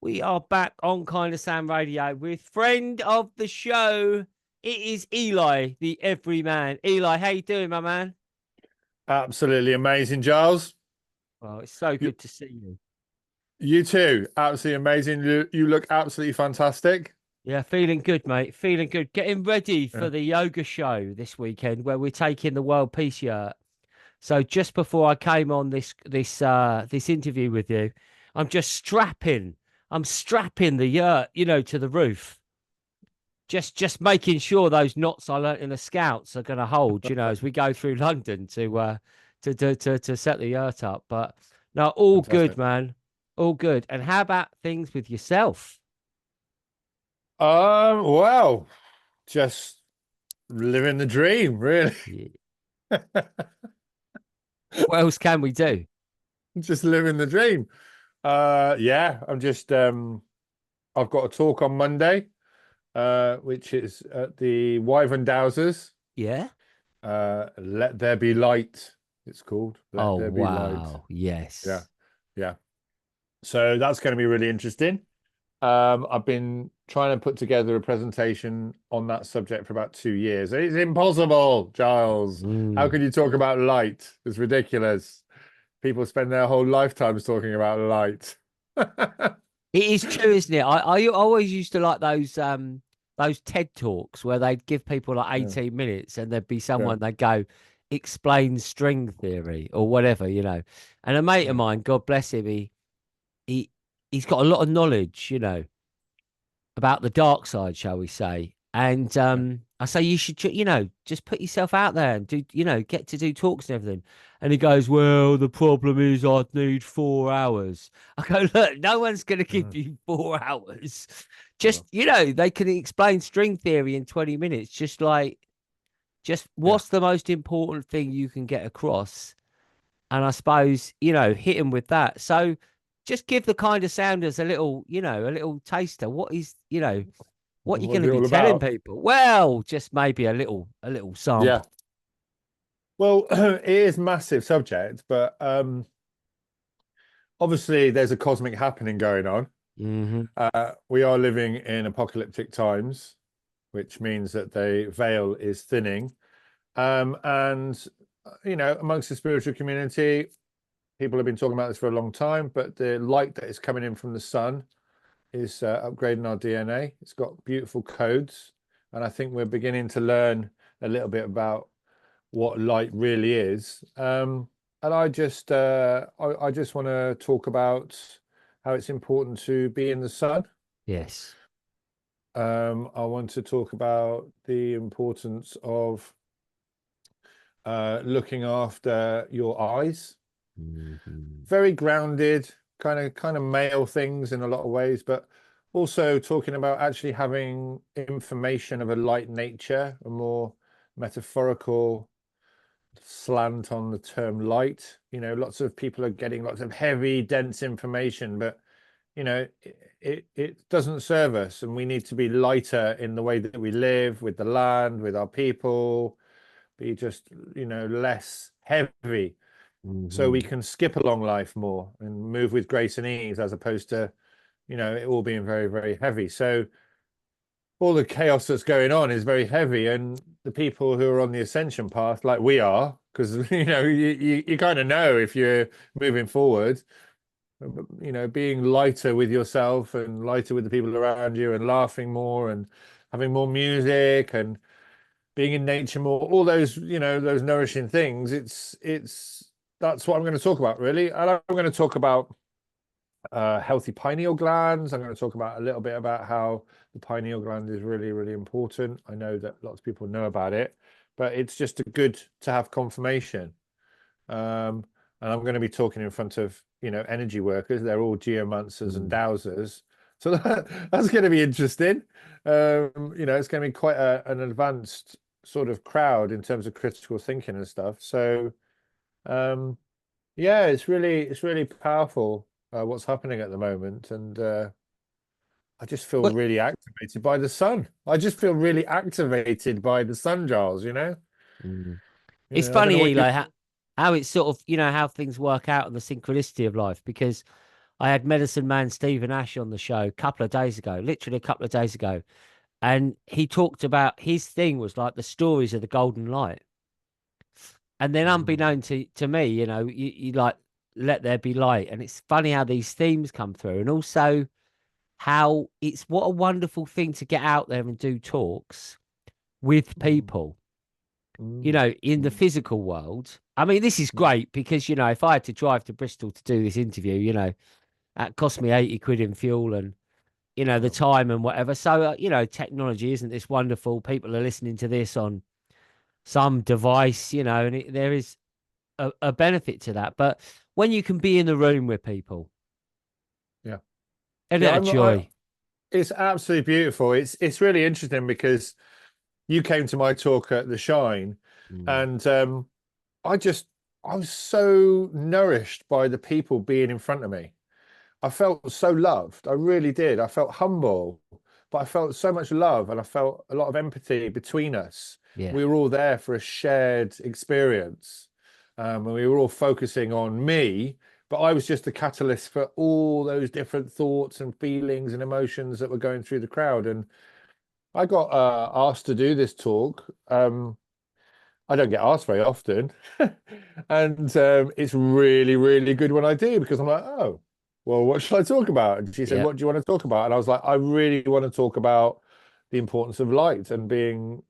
We are back on KindaSound Radio with friend of the show. It is Eli, the Everyman. Eli, how you doing, my man? Absolutely amazing, Giles. Well, it's so You, good to see you. you too. Absolutely amazing. You look absolutely fantastic. Yeah, feeling good, mate. Feeling good. Getting ready Yeah. for the yoga show this weekend where we're taking the World Peace Yurt. So just before I came on this interview with you, I'm just strapping. I'm strapping the yurt, to the roof. Just making sure those knots I learnt in the scouts are going to hold, as we go through London to set the yurt up. But no, all good, Fantastic. man, all good. And how about things with yourself? Well, just living the dream, really. Yeah. What else can we do? Just living the dream. Yeah, I've got a talk on Monday, which is at the Wyvern Dowsers. Yeah. Let There Be Light, it's called. Let Oh There Be Light. wow, Yeah, yes. yeah. So that's going to be really interesting. I've been trying to put together a presentation on that subject for about 2 years. It's impossible, Giles. How Mm. can you talk about light? It's ridiculous. People spend their whole lifetimes talking about light. It is true, isn't it? I always used to like those TED talks where they'd give people like Yeah, 18 minutes and there'd be yeah, someone they'd go explain string theory or whatever. And a mate of yeah, mine, God bless him, he he's got a lot of knowledge, about the dark side, shall we say. And yeah. I say you should, just put yourself out there and get to do talks and everything. And he goes, "Well, the problem is I'd need 4 hours." I go, "Look, no one's going to give Mm, you 4 hours. no, Just, they can explain string theory in 20 minutes. Just yeah. what's the most important thing you can get across?" And I suppose, hit him with that. So just give the kind of sounders a little taster. What you're going What's to it be all telling about? people? Well, just maybe a little Yeah. sample. Well, it is massive subject, but obviously there's a cosmic happening going on. Hmm. We are living in apocalyptic times, which means that the veil is thinning. And amongst the spiritual community, people have been talking about this for a long time, but the light that is coming in from the sun is upgrading our DNA. It's got beautiful codes, and I think we're beginning to learn a little bit about what light really is. And I just want to talk about how it's important to be in the sun. Yes. I want to talk about the importance of looking after your eyes. Hmm. Very grounded, kind of male things in a lot of ways, but also talking about actually having information of a light nature, a more metaphorical slant on the term light. Lots of people are getting lots of heavy, dense information, but it doesn't serve us, and we need to be lighter in the way that we live with the land, with our people, be just less heavy, so we Hmm. can skip along life more and move with grace and ease, as opposed to it all being very, very heavy. So all the chaos that's going on is very heavy, and the people who are on the ascension path, like we are, because you kind of know if you're moving forward, being lighter with yourself and lighter with the people around you, and laughing more and having more music and being in nature more, all those those nourishing things. It's That's what I'm going to talk about, really. And I'm going to talk about healthy pineal glands. I'm going to talk about a little bit about how the pineal gland is really, really important. I know that lots of people know about it, but it's just a good to have confirmation. And I'm going to be talking in front of energy workers. They're all geomancers and Hmm. dowsers, so that's going to be interesting. It's going to be quite an advanced sort of crowd in terms of critical thinking and stuff. So um, yeah, it's really powerful what's happening at the moment, and I just feel But really activated by the sun. I just feel really activated by the sun, Giles. mm, You it's know, I don't know funny, what you. Eli, how it's sort of, how things work out and the synchronicity of life. Because I had medicine man Stephen Ash on the show a couple of days ago, literally a couple of days ago, and he talked about his thing was like the stories of the golden light. And then Mm, unbeknown to me, you like let there be light. And it's funny how these themes come through. And also how it's what a wonderful thing to get out there and do talks with mm, people, mm, in the mm. physical world. I mean, this is Yeah, great because, if I had to drive to Bristol to do this interview, that cost me 80 quid in fuel and, the yeah, time and whatever. So, technology isn't this wonderful. People are listening to this on some device, and there is a benefit to that. But when you can be in the room with people, yeah, isn't yeah. it a joy? It's absolutely beautiful. It's really interesting because you came to my talk at the Shine, Mm. and I just I was so nourished by the people being in front of me. I felt so loved. I really did. I felt humble, but I felt so much love and I felt a lot of empathy between us. Yeah, We were all there for a shared experience. And we were all focusing on me, but I was just the catalyst for all those different thoughts and feelings and emotions that were going through the crowd. And I got asked to do this talk. I don't get asked very often. And it's really, really good when I do because I'm like, oh, well, what should I talk about? And she said, yeah, what do you want to talk about? And I was like, I really want to talk about the importance of light and being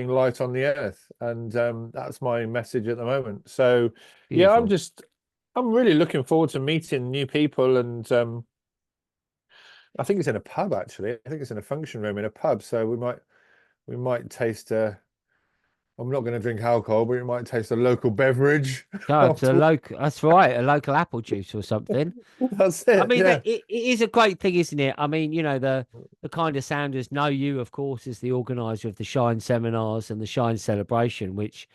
light on the earth. And that's my message at the moment. So yeah, beautiful. I'm really looking forward to meeting new people. And I think it's in a pub actually. I think it's in a function room in a pub. So we might taste I'm not going to drink alcohol, but we might taste a local beverage No, to a afterwards. local, that's right, a local apple juice or something. That's I it. mean, Yeah. it is a great thing, isn't it? I mean, the kind of sounders know you, of course, as the organizer of the Shine seminars and the Shine celebration, which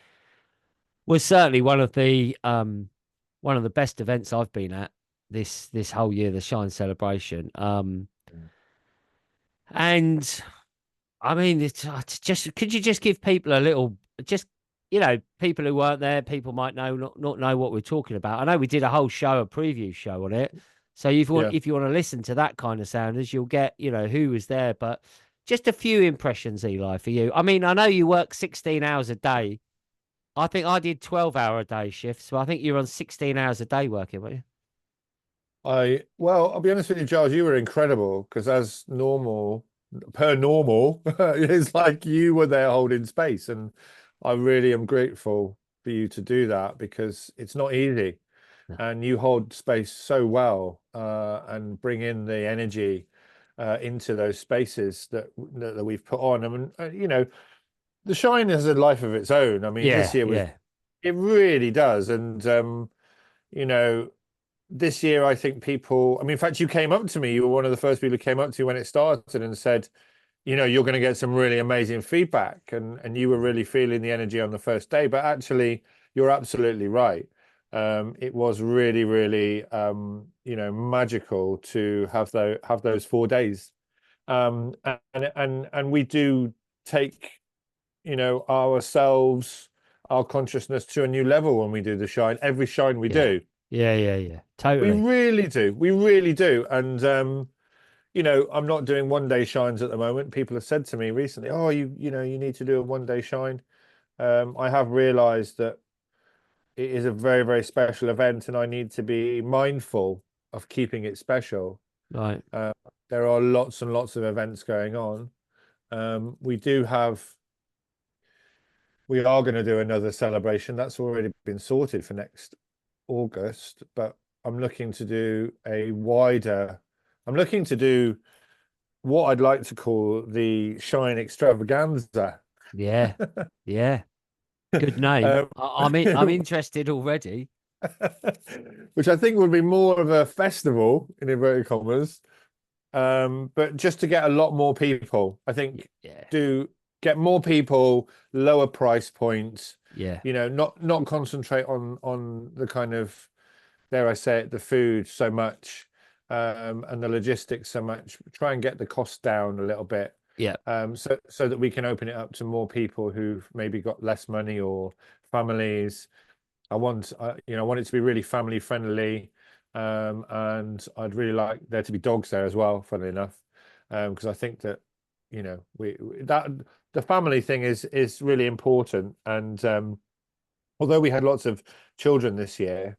was certainly one of the best events I've been at this whole year, the Shine celebration. And I mean, it's just could you just give people a little, just people who weren't there, people might not know what we're talking about. I know we did a whole show, a preview show on it. So Yeah. if you want to listen to that kind of sounders, you'll get who was there. But just a few impressions, Eli, for you. I mean, I know you work 16 hours a day. I think I did 12-hour a day shifts, so I think you're on 16 hours a day working, weren't you? Well, I'll be honest with you, Giles, you were incredible because as normal, per normal, it's like you were there holding space. And I really am grateful for you to do that because it's not easy. No. And you hold space so well and bring in the energy into those spaces that we've put on. I mean, the Shine has a life of its own. I mean, this Yeah, year was, yeah, it really does. And, you know, this year, I think people, I mean, in fact, you came up to me. You were one of the first people who came up to me when it started and said, you're going to get some really amazing feedback. And you were really feeling the energy on the first day. But actually, you're absolutely right. It was really, really, magical to have those 4 days. And we do take, ourselves, our consciousness to a new level when we do the Shine. Every Shine we yeah, do. yeah. We Totally. really do. We really do. And I'm not doing 1 day shines at the moment. People have said to me recently, "Oh, you need to do a 1 day shine." I have realized that it is a very, very special event, and I need to be mindful of keeping it special. Right. Uh, there are lots and lots of events going on. We do have, we are going to do another celebration. That's already been sorted for next August, but I'm looking to do a wider, I'm looking to do what I'd like to call the Shine Extravaganza. Yeah, yeah. Good name. um, I'm interested already. which I think would be more of a festival in inverted commas, but just to get a lot more people. I think Yeah, do get more people, lower price points. yeah, Not concentrate on the kind of, dare I say it, the food so much, and the logistics so much. Try and get the cost down a little bit, yeah, so that we can open it up to more people who've maybe got less money or families. I want it to be really family friendly. and I'd really like there to be dogs there as well, funnily enough, because I think that, that the family thing is really important. And although we had lots of children this year,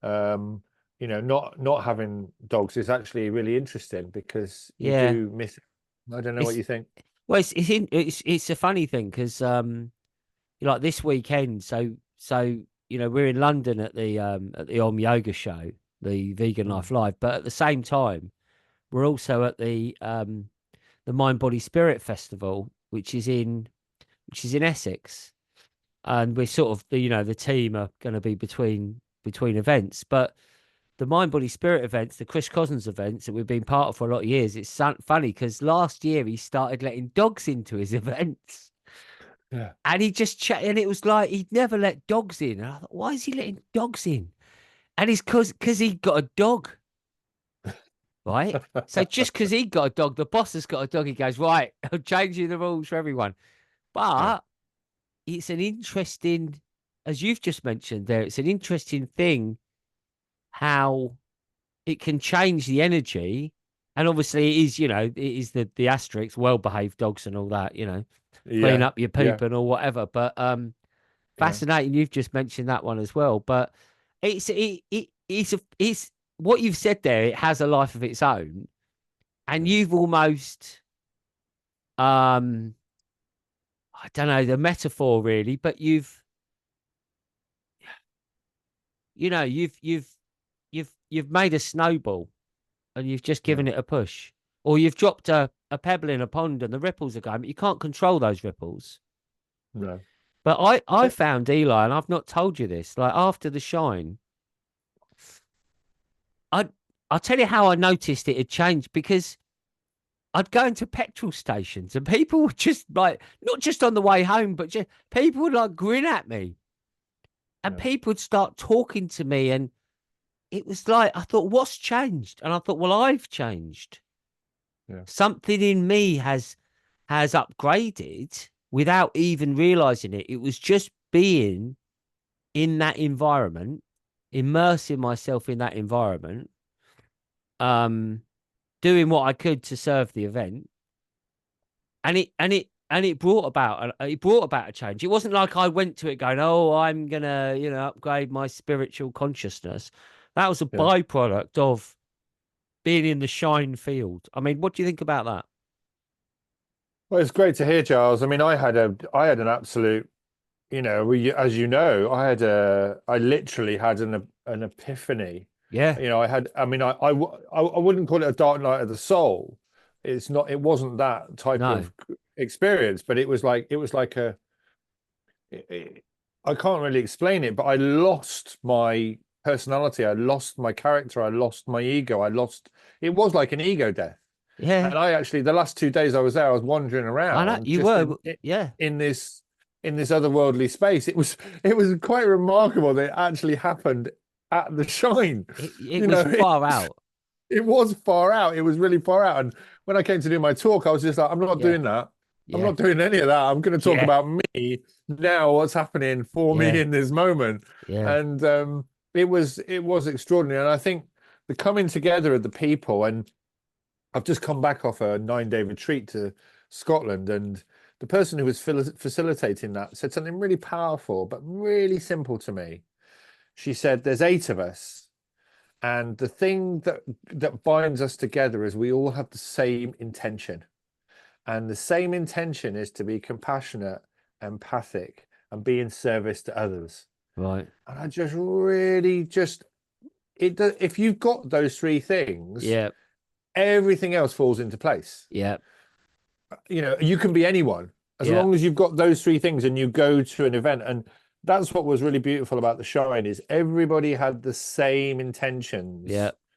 um, not having dogs is actually really interesting because you Yeah. do miss it. I don't know what It's you think. well, it's a funny thing because like this weekend, we're in London at the Om Yoga show, the Vegan Mm, Life Live, but at the same time, we're also at the Mind Body Spirit Festival, which is in Essex, and we're sort of the team are going to be between events, but the Mind Body Spirit events, the Chris Cousins events that we've been part of for a lot of years. It's funny because last year he started letting dogs into his events. yeah. And he just and it was like he'd never let dogs in. And I thought, why is he letting dogs in? And it's because he got a dog, right? So just because he got a dog, the boss has got a dog. He goes, right, I'm changing the rules for everyone. Yeah. But it's an interesting, as you've just mentioned there, it's an interesting thing how it can change the energy. And obviously it is, it is the asterisk, well-behaved dogs and all that, clean Yeah. up your Yeah. poop and or whatever. But Yeah. fascinating. You've just mentioned that one as well. But it's what you've said there. It has a life of its own, and Yeah. you've almost I don't know the metaphor really, but you've made a snowball and you've just Yeah. given it a push, or you've dropped a pebble in a pond and the ripples are going. But you can't control those ripples. No. But I So, found Eli, and I've not told you this. Like after the shine, I I'll tell you how I noticed it had changed because I'd go into petrol stations and people would just like not just on the way home, but just people would like grin at me and yeah. people would start talking to me and it was like I thought, what's changed? And I thought, well, I've changed. Yeah. Something in me has upgraded without even realizing it. It was just being in that environment, immersing myself in that environment, um, doing what I could to serve the event, and it brought about a change. It wasn't like I went to it going, "Oh, I'm gonna upgrade my spiritual consciousness." That was a Yeah. byproduct of being in the shine field. I mean, what do you think about that? Well, it's great to hear, Giles. I mean, I had an absolute, as you know, I literally had an epiphany. Yeah, I mean, I wouldn't call it a dark night of the soul. It wasn't that type no, of experience, but it was like I can't really explain it, but I lost my personality. I lost my character. I lost my ego. It was like an ego death. yeah, And I actually, the last 2 days I was there, I was wandering I know around you just were. Yeah, in this in this otherworldly space. It was quite remarkable that it actually happened at the Shine. it You was know, far out. it was far out. It was really far out. And when I came to do my talk, I was just like, I'm not Yeah, doing that. I'm yeah, not doing any of that. I'm going to talk yeah, about me now, what's happening for me yeah, in this moment. yeah, And it was extraordinary. And I think the coming together of the people, and I've just come back off a 9-day retreat to Scotland, and the person who was facilitating that said something really powerful, but really simple to me. She said, "There's 8 of us, and the thing that binds us together is we all have the same intention, and the same intention is to be compassionate, empathic, and be in service to others." right. And I just really just if you've got those three things, Yeah, everything else falls into place. yeah, You can be anyone as yeah, long as you've got those three things and you go to an event. And that's what was really beautiful about the Shine is everybody had the same yeah, intentions,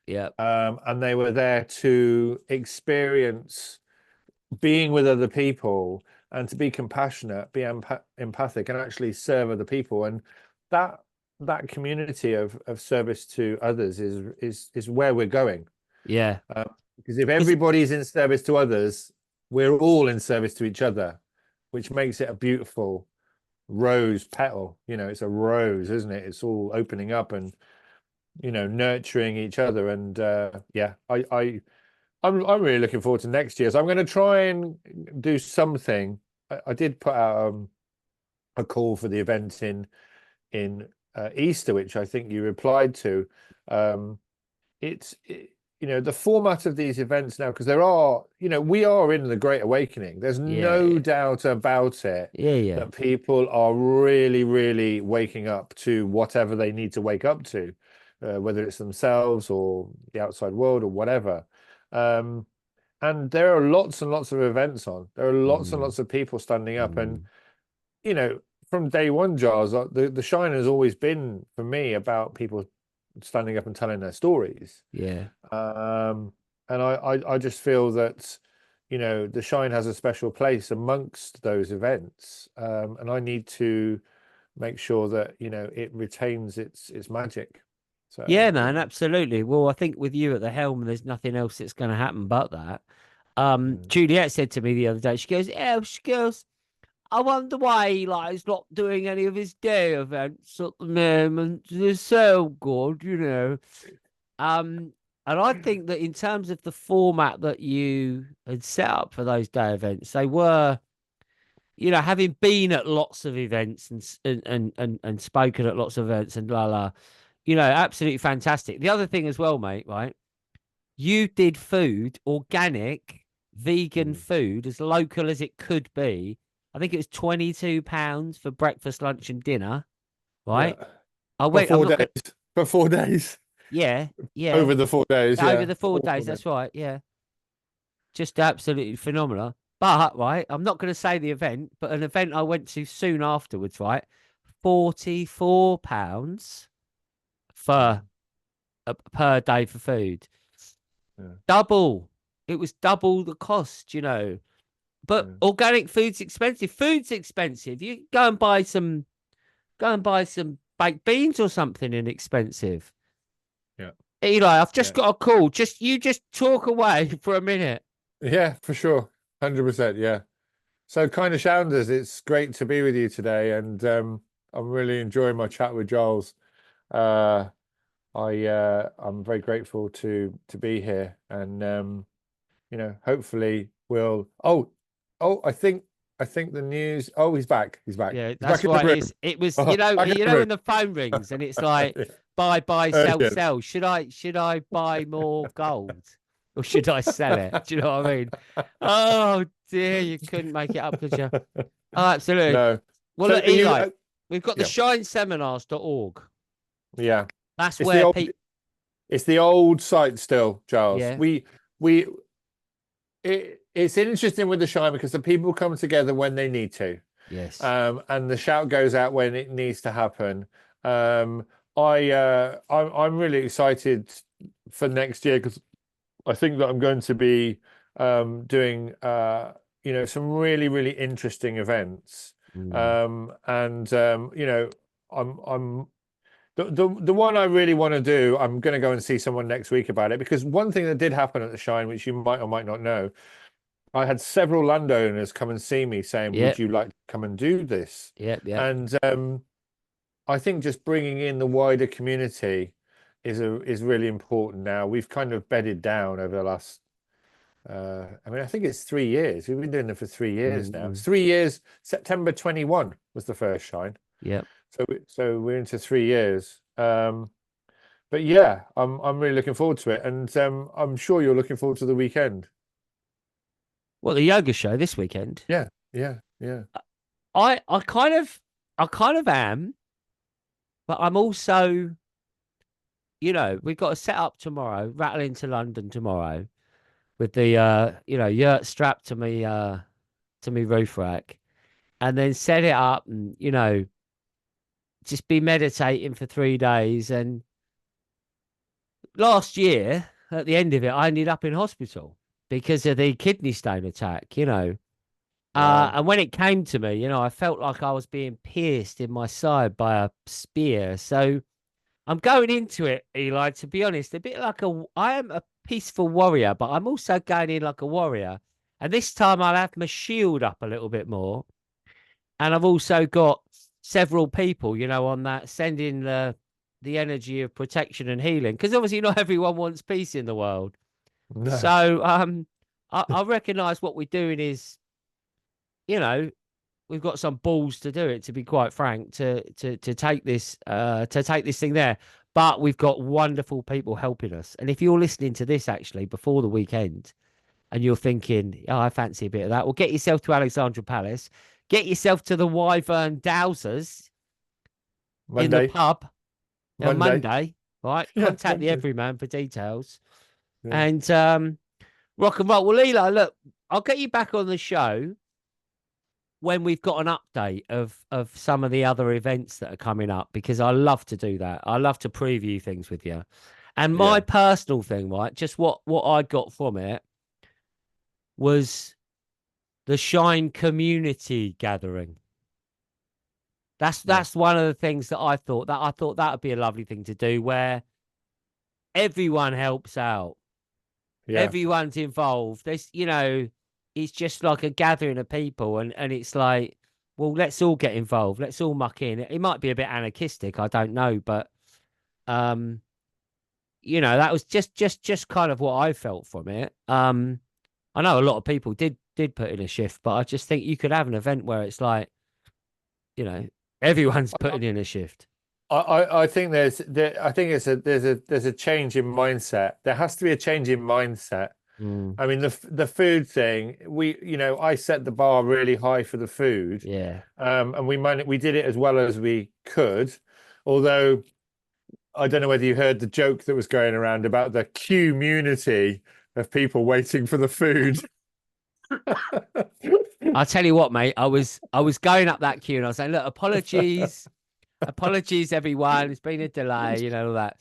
yeah, and they were there to experience being with other people and to be compassionate, be empathic, and actually serve other people. And that that community of service to others is where we're going. yeah. Because if Because everybody's in service to others, we're all in service to each other, which makes it a beautiful rose petal. It's a rose, isn't it? It's all opening up, and nurturing each other. And yeah, I'm really looking forward to next year. So I'm going to try and do something. I did put out a call for the event in Easter, which I think you replied to. Um, the format of these events now, because we are in the Great Awakening. There's Yeah, no doubt about it yeah, yeah. that people are really, really waking up to whatever they need to wake up to, whether it's themselves or the outside world or whatever. Um, and there are lots and lots of events on. There are lots and Mm, lots of people standing up, and mm, you know, from day one, Giles, the shine has always been for me about people standing up and telling their stories. yeah. Um, and I just feel that, the shine has a special place amongst those events. And I need to make sure that, it retains its magic. So, Yeah, man, absolutely. Well, I think with you at the helm, there's nothing else that's going to happen but that. mm, Juliet said to me the other day, she goes, I wonder why Eli's not doing any of his day events at the moment. They're so good. Um, and I think that in terms of the format that you had set up for those day events, they were, having been at lots of events and spoken at lots of events and la la, absolutely fantastic. The other thing as well, mate, right? You did food, organic, vegan mm. food, as local as it could be. I think it was £22 for breakfast, lunch, and dinner, Yeah, right? I for went, I'm four not days. gonna, For 4 days. yeah, yeah, Over the 4 days, over yeah. the 4 days. 4 days. That's right. Yeah. Just absolutely phenomenal. But, right, I'm not going to say the event, but an event I went to soon afterwards, right? £44 Mm, for per day for food. yeah, Double. It was double the cost. But yeah, organic food's expensive. Food's expensive. You go and buy some baked beans or something inexpensive. yeah, Eli, I've just yeah. got a call. You just talk away for a minute. Yeah, for sure. 100%. Yeah. So, kind of Shounders, it's great to be with you today, and I'm really enjoying my chat with Giles. Uh, I'm very grateful to be here, and hopefully we'll. Oh, I think the news. Oh, he's back. He's back. Yeah, He's back that's in the right. room. It was, Oh, back in the room. when the phone rings and it's like buy, sell, Urgent. sell. Should I buy more gold or should I sell it? Do you know what I mean? Oh dear, you couldn't make it up, could you? Oh, absolutely. No. Well, So look, are you? Eli, we've got the Yeah, shineseminars.org. yeah. That's It's the where old. people. It's the old site still, Giles. Yeah. We it's interesting with the Shine because the people come together when they need to, Yes. and the shout goes out when it needs to happen. I'm really excited for next year because I think that I'm going to be doing some really really interesting events, Mm. and I'm the one I really want to do, I'm going to go and see someone next week about it because one thing that did happen at the Shine, which you might or might not know, I had several landowners come and see me saying, "Would Yep. you like to come and do this?" Yep. Yep. And I think just bringing in the wider community is really important now. We've kind of bedded down over the last. I mean, I think it's 3 years. We've been doing it for 3 years now. It's Mm. 3 years. September 21 was the first Shine. Yep. So we're into 3 years. But yeah, I'm really looking forward to it, and I'm sure you're looking forward to the weekend. Well, the yoga show this weekend. Yeah, yeah, yeah. I kind of am, but I'm also, we've got to set up tomorrow, rattle into London tomorrow with the yurt strapped to me roof rack, and then set it up and just be meditating for 3 days. And last year, at the end of it, I ended up in hospital because of the kidney stone attack. Wow. And when it came to me, I felt like I was being pierced in my side by a spear. So I'm going into it, Eli, to be honest, a bit like I am a peaceful warrior, but I'm also going in like a warrior. And this time I'll have my shield up a little bit more. And I've also got several people, on that sending the the energy of protection and healing, because obviously not everyone wants peace in the world. No. So I recognize what we're doing is, you know, we've got some balls to do it, to be quite frank, to take this thing there. But we've got wonderful people helping us. And if you're listening to this actually before the weekend and you're thinking, oh, I fancy a bit of that, well, get yourself to Alexandra Palace, get yourself to the Wyvern Dowsers in the Monday. pub on Monday. Monday, right? Yeah, Contact the Monday. Everyman for details. Yeah. And rock and roll. Well, Eli, look, I'll get you back on the show when we've got an update of some of the other events that are coming up, because I love to do that. I love to preview things with you. And my Yeah. personal thing, right, just what I got from it was the Shine community gathering. Yeah. That's one of the things that I thought that would be a lovely thing to do, where everyone helps out. Yeah. Everyone's involved. There's, it's just like a gathering of people, and it's like, well, let's all get involved. Let's all muck in. It might be a bit anarchistic, I don't know, but um, that was just kind of what I felt from it. I know a lot of people did put in a shift, but I just think you could have an event where it's like, you know, everyone's putting in a shift. I think I think there's a change in mindset. There has to be a change in mindset. Mm, I mean, the food thing, I set the bar really high for the food, yeah. and we did it as well as we could. Although I don't know whether you heard the joke that was going around about the community of people waiting for the food. I'll tell you what, mate. I was going up that queue and I was saying, look, apologies, everyone. It's been a delay, all that.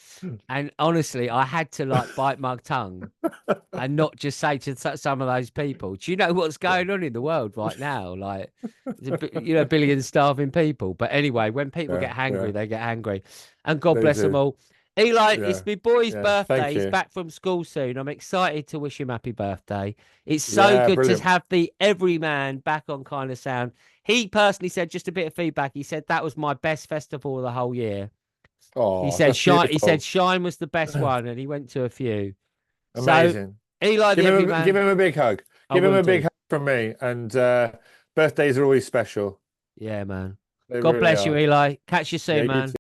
And honestly, I had to like bite my tongue and not just say to some of those people, do you know what's going on in the world right now? Like, a billion starving people. But anyway, when people Yeah, get hungry, yeah, they get hungry. And God they bless them do. all. Eli, Yeah, it's my boy's yeah. birthday. Thank He's you. back from school soon. I'm excited to wish him happy birthday. It's so Yeah, good to brilliant. have the everyman back on KindaSound. He personally said, just a bit of feedback. He said that was my best festival of the whole year. He Oh, said that's Shine. He said beautiful. Shine was the best one, and he went to a few. So, Amazing. Eli the Give Everyman, him a big hug. I Give him will a do. big hug from me. And birthdays are always special. Yeah, man. They God really bless you, are. Eli. Catch you Yeah, soon, you man. too.